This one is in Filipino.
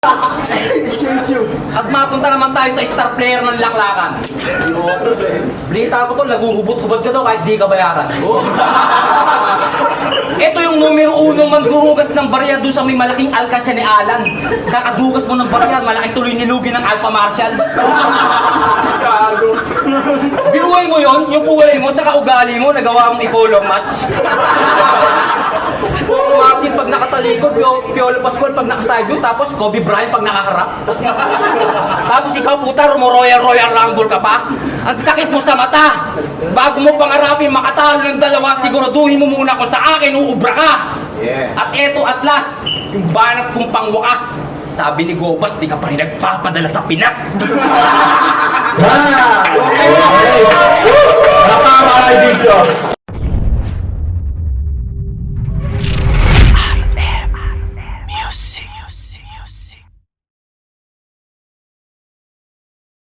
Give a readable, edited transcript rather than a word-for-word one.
At mapunta naman tayo sa star player ng Laklakan. Balita ko to, naguhubot-hubad ka daw kahit di ka bayaran. Ito yung numero 1 mandurugas ng barya doon sa may malaking alkansya ni Alan. Kakadugas mo ng barya, malaking tuloy nilugi ng Alpha Marshal. Biruhay mo yon, yung kulay mo sa kaugali mo, nagawa mong i-color match. Martin pag nakatalikod, Piolo Pascual pag nakasideway, tapos Kobe Bryant pag nakaharap. Tapos ikaw puta, Royal Rumble ka pa. Ang sakit mo sa mata. Bago mo pangarapin makatalo ng dalawa, siguraduhin mo muna kung sa akin uubra ka. Yeah. At eto at last, yung banat kong pangwakas. Sabi ni Gobas, di ka pa rin nagpapadala sa Pinas. Napakamalay dito.